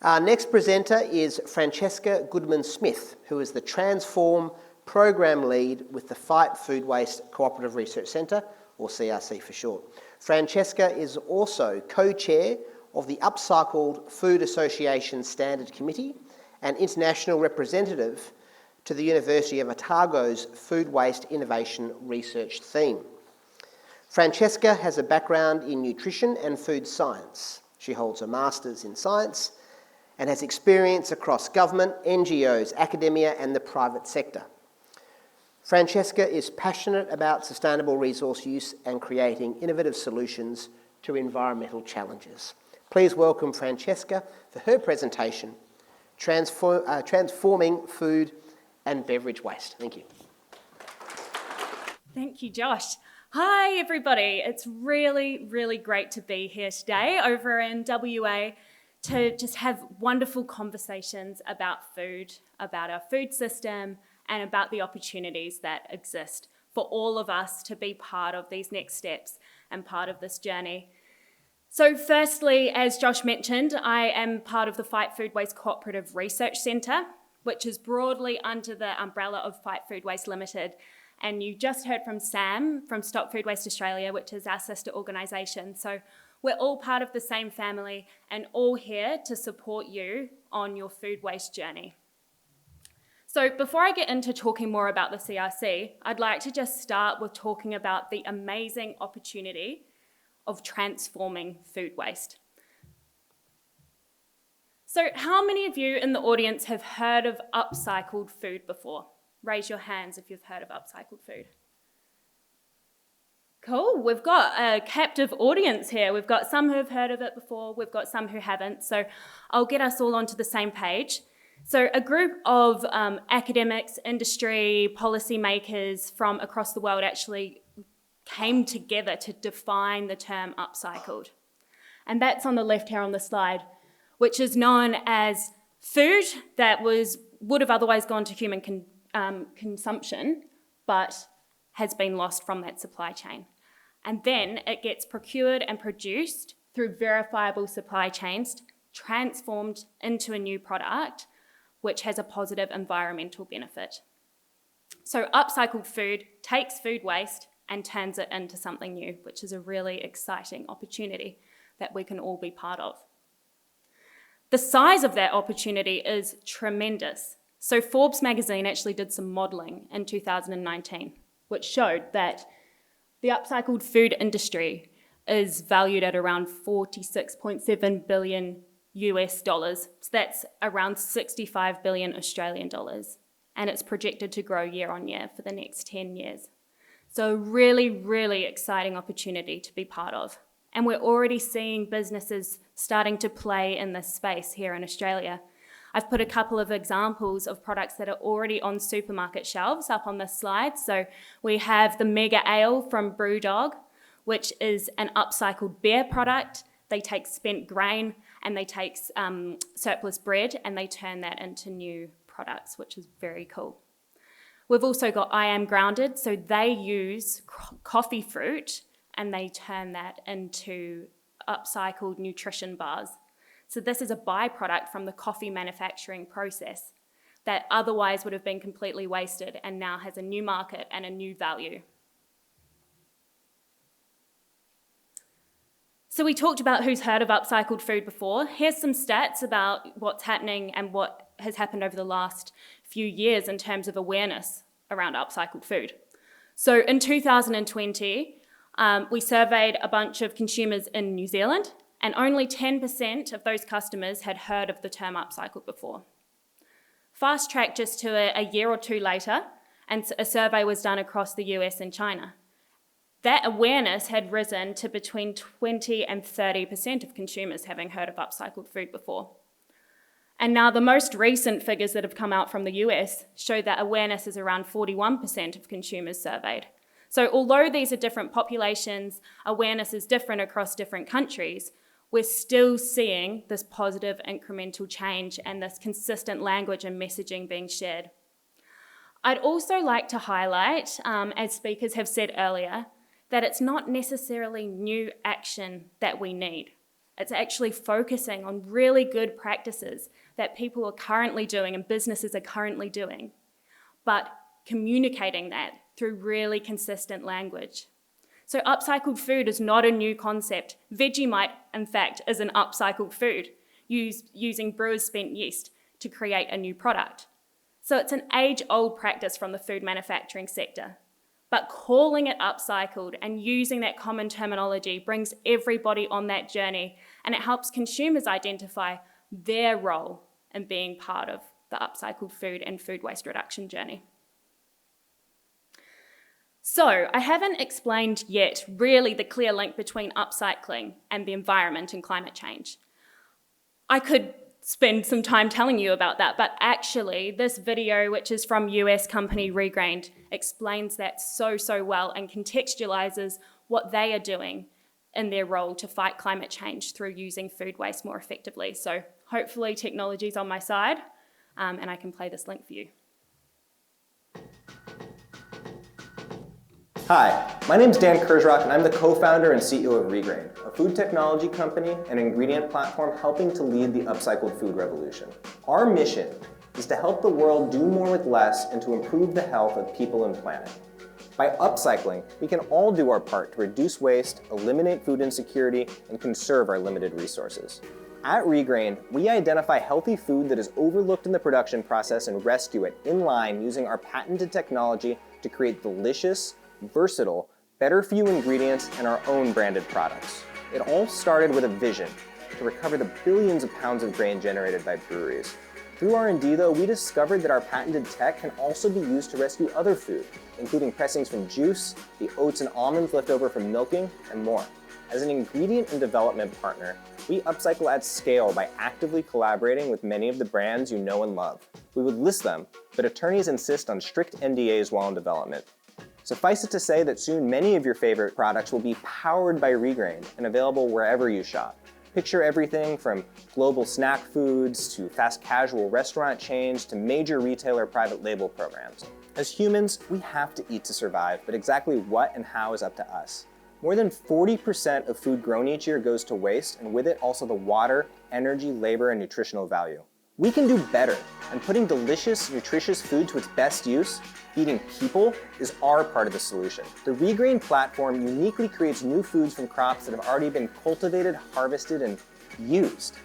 Our next presenter is Francesca Goodman-Smith, who is the Transform Program Lead with the Fight Food Waste Cooperative Research Centre, or CRC for short. Francesca is also co-chair of the Upcycled Food Association Standard Committee and international representative to the University of Otago's Food Waste Innovation Research theme. Francesca has a background in nutrition and food science. She holds a Master's in Science and has experience across government, NGOs, academia and the private sector. Francesca is passionate about sustainable resource use and creating innovative solutions to environmental challenges. Please welcome Francesca for her presentation, Transforming Food and Beverage Waste. Thank you. Thank you, Josh. Hi, everybody. It's really, really great to be here today over in WA to just have wonderful conversations about food, about our food system, and about the opportunities that exist for all of us to be part of these next steps and part of this journey. So firstly, as Josh mentioned, I am part of the Fight Food Waste Cooperative Research Centre, which is broadly under the umbrella of Fight Food Waste Limited. And you just heard from Sam from Stop Food Waste Australia, which is our sister organisation. So we're all part of the same family and all here to support you on your food waste journey. So before I get into talking more about the CRC, I'd like to just start with talking about the amazing opportunity of transforming food waste. So how many of you in the audience have heard of upcycled food before? Raise your hands if you've heard of upcycled food. Cool, we've got a captive audience here. We've got some who have heard of it before, we've got some who haven't, so I'll get us all onto the same page. So a group of academics, industry, policymakers from across the world actually came together to define the term upcycled. And that's on the left here on the slide, which is known as food that would have otherwise gone to human consumption, but has been lost from that supply chain. And then it gets procured and produced through verifiable supply chains, transformed into a new product, which has a positive environmental benefit. So upcycled food takes food waste and turns it into something new, which is a really exciting opportunity that we can all be part of. The size of that opportunity is tremendous. So Forbes magazine actually did some modelling in 2019, which showed that the upcycled food industry is valued at around $46.7 billion US dollars. So that's around 65 billion Australian dollars. And it's projected to grow year on year for the next 10 years. So really, really exciting opportunity to be part of. And we're already seeing businesses starting to play in this space here in Australia. I've put a couple of examples of products that are already on supermarket shelves up on this slide. So we have the Mega Ale from Brewdog, which is an upcycled beer product. They take spent grain and they take surplus bread and they turn that into new products, which is very cool. We've also got I Am Grounded, so they use coffee fruit and they turn that into upcycled nutrition bars. So this is a byproduct from the coffee manufacturing process that otherwise would have been completely wasted and now has a new market and a new value. So we talked about who's heard of upcycled food before. Here's some stats about what's happening and what has happened over the last few years in terms of awareness around upcycled food. So in 2020, we surveyed a bunch of consumers in New Zealand, and only 10% of those customers had heard of the term upcycled before. Fast track just to a year or two later, and a survey was done across the US and China. That awareness had risen to between 20 and 30% of consumers having heard of upcycled food before. And now the most recent figures that have come out from the US show that awareness is around 41% of consumers surveyed. So although these are different populations, awareness is different across different countries, we're still seeing this positive incremental change and this consistent language and messaging being shared. I'd also like to highlight, as speakers have said earlier, that it's not necessarily new action that we need. It's actually focusing on really good practices that people are currently doing and businesses are currently doing, but communicating that through really consistent language. So upcycled food is not a new concept. Vegemite, in fact, is an upcycled food using brewers' spent yeast to create a new product. So it's an age-old practice from the food manufacturing sector. But calling it upcycled and using that common terminology brings everybody on that journey, and it helps consumers identify their role in being part of the upcycled food and food waste reduction journey. So I haven't explained yet really the clear link between upcycling and the environment and climate change. I could spend some time telling you about that, but actually this video, which is from US company Regrained, explains that so well and contextualizes what they are doing in their role to fight climate change through using food waste more effectively. So hopefully technology's on my side, and I can play this link for you. Hi, my name's Dan Kersrock, and I'm the co-founder and CEO of Regrained, a food technology company and ingredient platform helping to lead the upcycled food revolution. Our mission is to help the world do more with less and to improve the health of people and planet. By upcycling, we can all do our part to reduce waste, eliminate food insecurity, and conserve our limited resources. At Regrained, we identify healthy food that is overlooked in the production process and rescue it in line using our patented technology to create delicious, versatile, better-for-you ingredients and our own branded products. It all started with a vision to recover the billions of pounds of grain generated by breweries. Through R&D, though, we discovered that our patented tech can also be used to rescue other food, including pressings from juice, the oats and almonds left over from milking, and more. As an ingredient and development partner, we upcycle at scale by actively collaborating with many of the brands you know and love. We would list them, but attorneys insist on strict NDAs while in development. Suffice it to say that soon many of your favorite products will be powered by Regrained and available wherever you shop. Picture everything from global snack foods to fast casual restaurant chains to major retailer private label programs. As humans, we have to eat to survive, but exactly what and how is up to us. More than 40% of food grown each year goes to waste, and with it also the water, energy, labor, and nutritional value. We can do better, and putting delicious, nutritious food to its best use, feeding people, is our part of the solution. The Regrained platform uniquely creates new foods from crops that have already been cultivated, harvested, and used.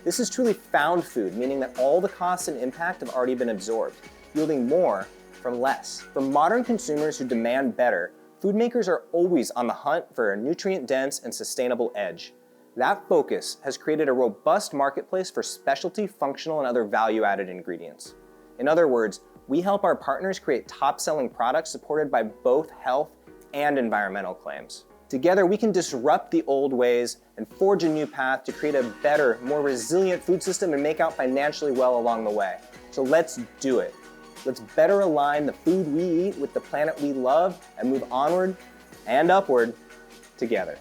This is truly found food, meaning that all the costs and impact have already been absorbed, yielding more from less. For modern consumers who demand better, food makers are always on the hunt for a nutrient-dense and sustainable edge. That focus has created a robust marketplace for specialty, functional, and other value-added ingredients. In other words, we help our partners create top-selling products supported by both health and environmental claims. Together, we can disrupt the old ways and forge a new path to create a better, more resilient food system and make out financially well along the way. So let's do it. Let's better align the food we eat with the planet we love and move onward and upward together.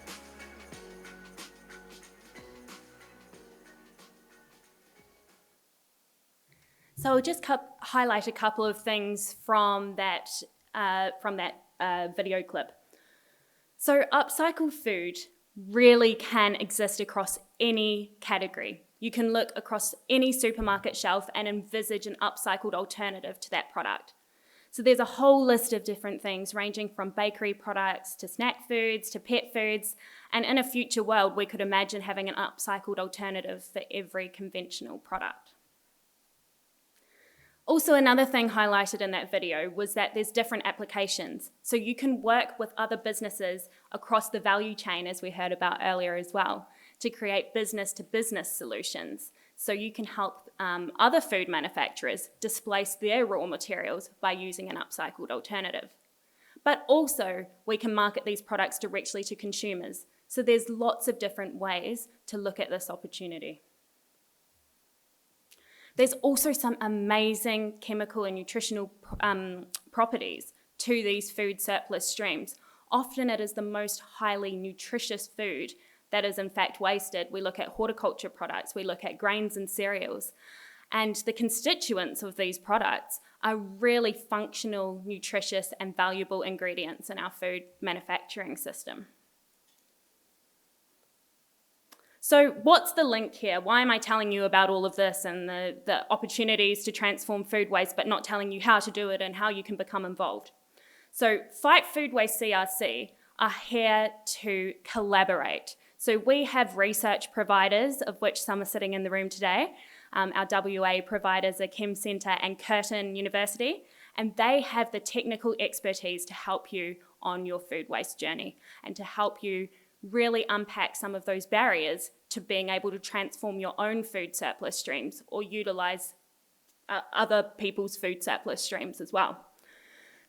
So I'll just highlight a couple of things from that video clip. So upcycled food really can exist across any category. You can look across any supermarket shelf and envisage an upcycled alternative to that product. So there's a whole list of different things ranging from bakery products to snack foods to pet foods, and in a future world we could imagine having an upcycled alternative for every conventional product. Also, another thing highlighted in that video was that there's different applications. So you can work with other businesses across the value chain, as we heard about earlier as well, to create business-to-business solutions. So you can help other food manufacturers displace their raw materials by using an upcycled alternative. But also, we can market these products directly to consumers. So there's lots of different ways to look at this opportunity. There's also some amazing chemical and nutritional properties to these food surplus streams. Often it is the most highly nutritious food that is in fact wasted. We look at horticulture products, we look at grains and cereals, and the constituents of these products are really functional, nutritious, and valuable ingredients in our food manufacturing system. So what's the link here? Why am I telling you about all of this and the opportunities to transform food waste, but not telling you how to do it and how you can become involved? So Fight Food Waste CRC are here to collaborate. So we have research providers, of which some are sitting in the room today. Our WA providers are Chem Centre and Curtin University, and they have the technical expertise to help you on your food waste journey and to help you really unpack some of those barriers to being able to transform your own food surplus streams or utilise other people's food surplus streams as well.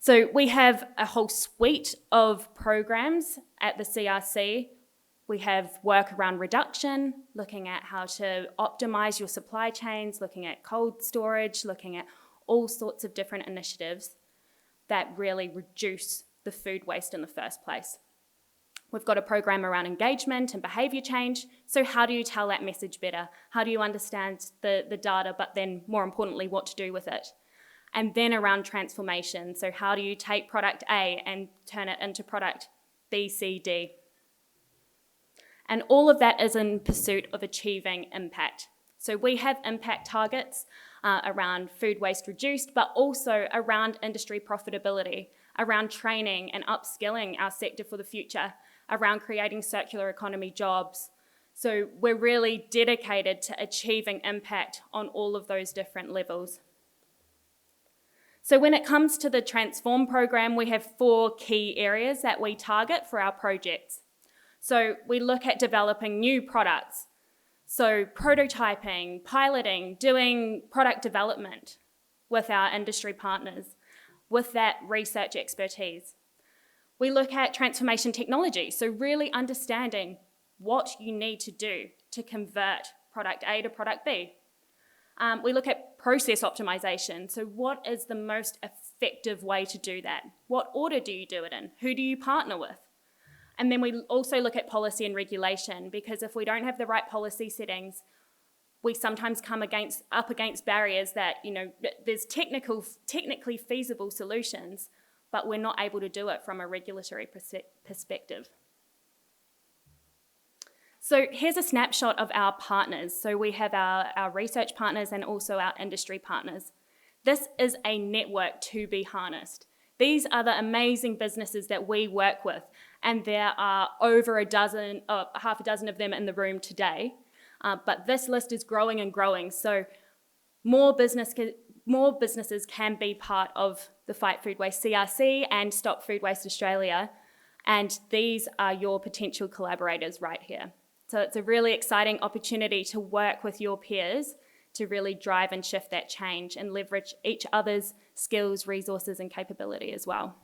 So we have a whole suite of programs at the CRC. We have work around reduction, looking at how to optimise your supply chains, looking at cold storage, looking at all sorts of different initiatives that really reduce the food waste in the first place. We've got a program around engagement and behaviour change. So how do you tell that message better? How do you understand the data, but then more importantly, what to do with it? And then around transformation. So how do you take product A and turn it into product B, C, D? And all of that is in pursuit of achieving impact. So we have impact targets around food waste reduced, but also around industry profitability, around training and upskilling our sector for the future, around creating circular economy jobs. So we're really dedicated to achieving impact on all of those different levels. So when it comes to the Transform program, we have 4 key areas that we target for our projects. So we look at developing new products. So prototyping, piloting, doing product development with our industry partners, with that research expertise. We look at transformation technology, so really understanding what you need to do to convert product A to product B. We look at process optimization, so what is the most effective way to do that? What order do you do it in? Who do you partner with? And then we also look at policy and regulation, because if we don't have the right policy settings, we sometimes come up against barriers that, there's technically feasible solutions, but we're not able to do it from a regulatory perspective. So here's a snapshot of our partners. So we have our research partners and also our industry partners. This is a network to be harnessed. These are the amazing businesses that we work with, and there are over half a dozen of them in the room today. But this list is growing and growing, so more businesses can be part of the Fight Food Waste CRC and Stop Food Waste Australia, and these are your potential collaborators right here. So it's a really exciting opportunity to work with your peers to really drive and shift that change and leverage each other's skills, resources, and capability as well.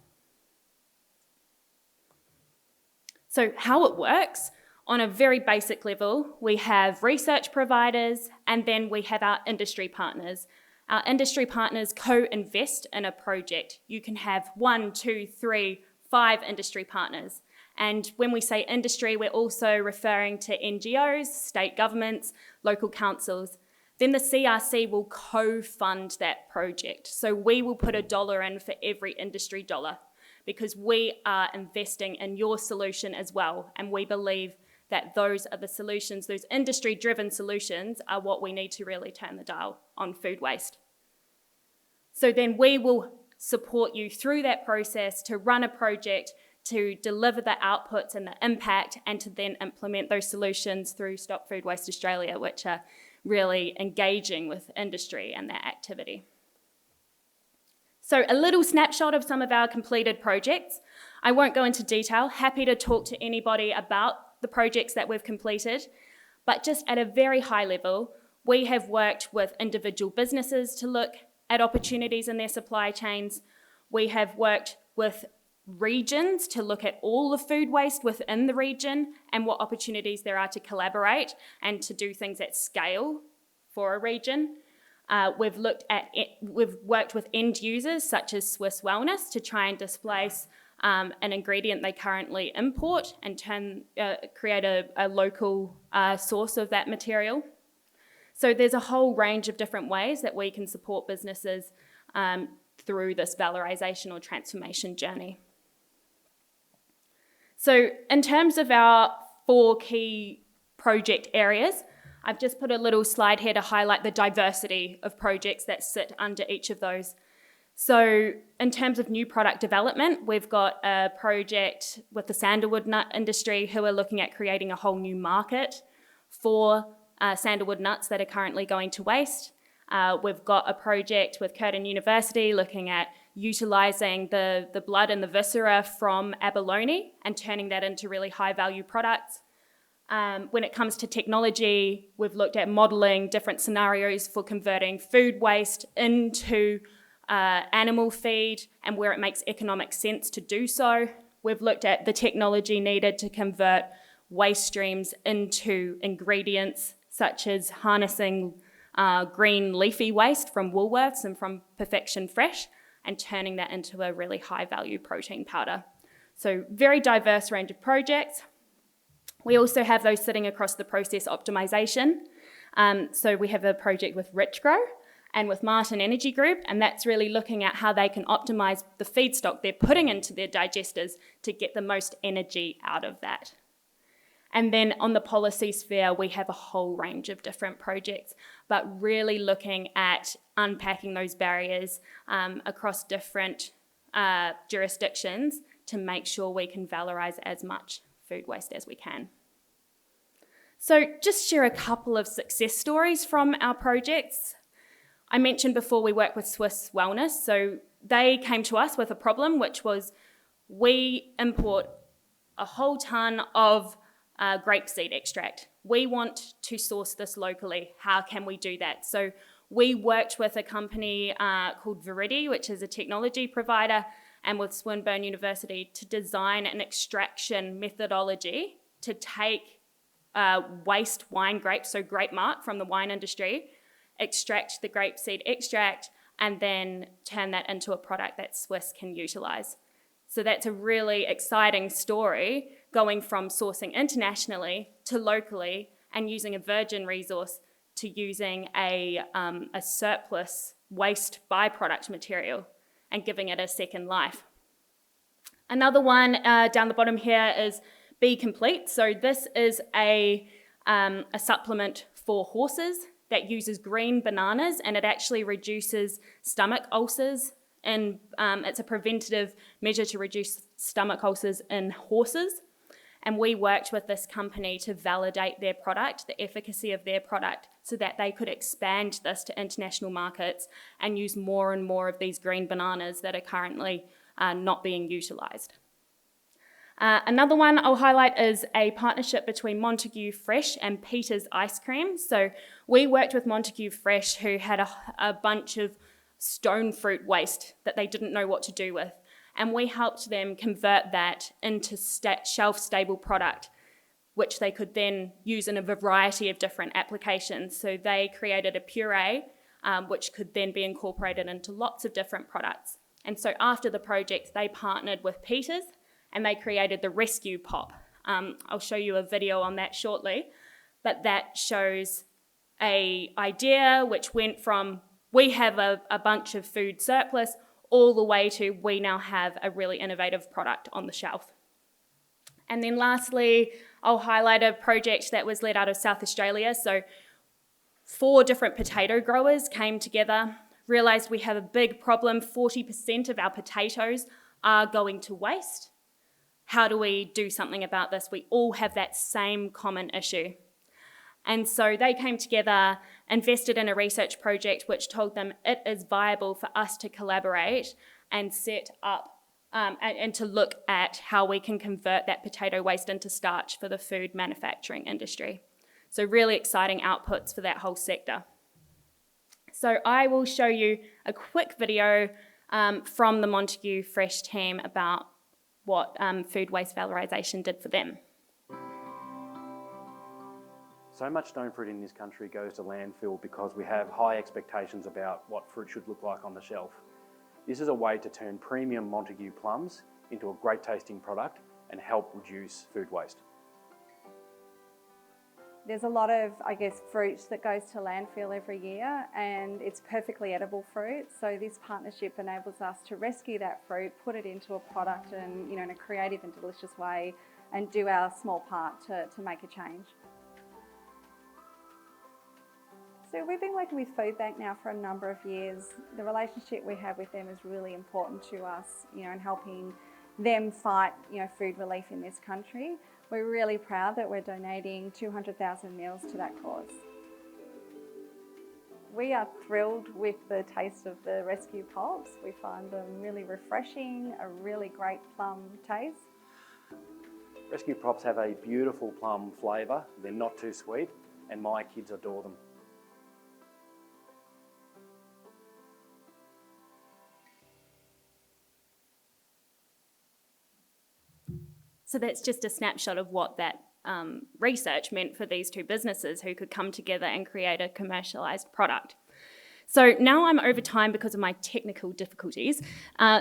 So how it works, on a very basic level, we have research providers, and then we have our industry partners. Our industry partners co-invest in a project. You can have 1, 2, 3, 5 industry partners. And when we say industry, we're also referring to NGOs, state governments, local councils. Then the CRC will co-fund that project. So we will put $1 in for every industry dollar, because we are investing in your solution as well. And we believe that those are the solutions, those industry-driven solutions are what we need to really turn the dial on food waste. So then we will support you through that process to run a project, to deliver the outputs and the impact, and to then implement those solutions through Stop Food Waste Australia, which are really engaging with industry and their activity. So a little snapshot of some of our completed projects. I won't go into detail, happy to talk to anybody about the projects that we've completed, but just at a very high level, we have worked with individual businesses to look at opportunities in their supply chains. We have worked with regions to look at all the food waste within the region and what opportunities there are to collaborate and to do things at scale for a region. We've worked with end users such as Swiss Wellness to try and displace an ingredient they currently import and create a local source of that material. So there's a whole range of different ways that we can support businesses through this valorisation or transformation journey. So in terms of our 4 key project areas. I've just put a little slide here to highlight the diversity of projects that sit under each of those. So in terms of new product development, we've got a project with the sandalwood nut industry who are looking at creating a whole new market for sandalwood nuts that are currently going to waste. We've got a project with Curtin University looking at utilising the blood and the viscera from abalone and turning that into really high value products. When it comes to technology, we've looked at modelling different scenarios for converting food waste into animal feed and where it makes economic sense to do so. We've looked at the technology needed to convert waste streams into ingredients, such as harnessing green leafy waste from Woolworths and from Perfection Fresh and turning that into a really high value protein powder. So very diverse range of projects. We also have those sitting across the process optimisation. So we have a project with Richgrow and with Martin Energy Group, and that's really looking at how they can optimise the feedstock they're putting into their digesters to get the most energy out of that. And then on the policy sphere, we have a whole range of different projects, but really looking at unpacking those barriers across different jurisdictions to make sure we can valorise as much food waste as we can. So just share a couple of success stories from our projects. I mentioned before we work with Swiss Wellness, so they came to us with a problem, which was we import a whole ton of grapeseed extract. We want to source this locally. How can we do that? So we worked with a company called Veridi, which is a technology provider, and with Swinburne University to design an extraction methodology to take waste wine grapes, so grape mart from the wine industry, extract the grapeseed extract, and then turn that into a product that Swiss can utilise. So that's a really exciting story, going from sourcing internationally to locally and using a virgin resource to using a surplus waste byproduct material and giving it a second life. Another one down the bottom here is Be Complete. So this is a supplement for horses that uses green bananas, and it actually reduces stomach ulcers, and it's a preventative measure to reduce stomach ulcers in horses. And we worked with this company to validate their product, the efficacy of their product, so that they could expand this to international markets and use more and more of these green bananas that are currently not being utilised. Another one I'll highlight is a partnership between Montague Fresh and Peter's Ice Cream. So we worked with Montague Fresh, who had a bunch of stone fruit waste that they didn't know what to do with. And we helped them convert that into shelf-stable product, which they could then use in a variety of different applications. So they created a puree, which could then be incorporated into lots of different products. And so after the project, they partnered with Peter's, and they created the Rescue Pop. I'll show you a video on that shortly, but that shows an idea which went from we have a bunch of food surplus all the way to we now have a really innovative product on the shelf. And then lastly, I'll highlight a project that was led out of South Australia. So 4 different potato growers came together, realised we have a big problem. 40% of our potatoes are going to waste. How do we do something about this? We all have that same common issue. And so they came together, invested in a research project which told them it is viable for us to collaborate and set up and to look at how we can convert that potato waste into starch for the food manufacturing industry. So really exciting outputs for that whole sector. So I will show you a quick video from the Montague Fresh team about what food waste valorisation did for them. So much stone fruit in this country goes to landfill because we have high expectations about what fruit should look like on the shelf. This is a way to turn premium Montague plums into a great tasting product and help reduce food waste. There's a lot of, fruit that goes to landfill every year, and it's perfectly edible fruit. So this partnership enables us to rescue that fruit, put it into a product and, in a creative and delicious way, and do our small part to make a change. So we've been working with Food Bank now for a number of years. The relationship we have with them is really important to us, in helping them fight, food relief in this country. We're really proud that we're donating 200,000 meals to that cause. We are thrilled with the taste of the rescue pops. We find them really refreshing, a really great plum taste. Rescue Pops have a beautiful plum flavour. They're not too sweet, and my kids adore them. So that's just a snapshot of what that research meant for these two businesses who could come together and create a commercialised product. So now I'm over time because of my technical difficulties.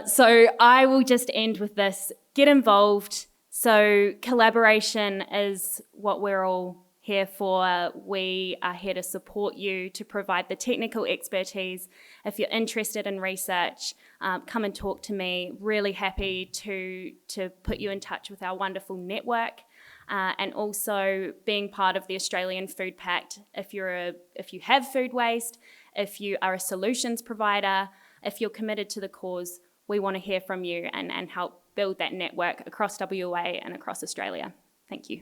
So I will just end with this: get involved. So collaboration is what we're all here for. We are here to support you, to provide the technical expertise. If you're interested in research, come and talk to me. Really happy to put you in touch with our wonderful network. And also being part of the Australian Food Pact. If you have food waste, if you are a solutions provider, if you're committed to the cause, we want to hear from you and help build that network across WA and across Australia. Thank you.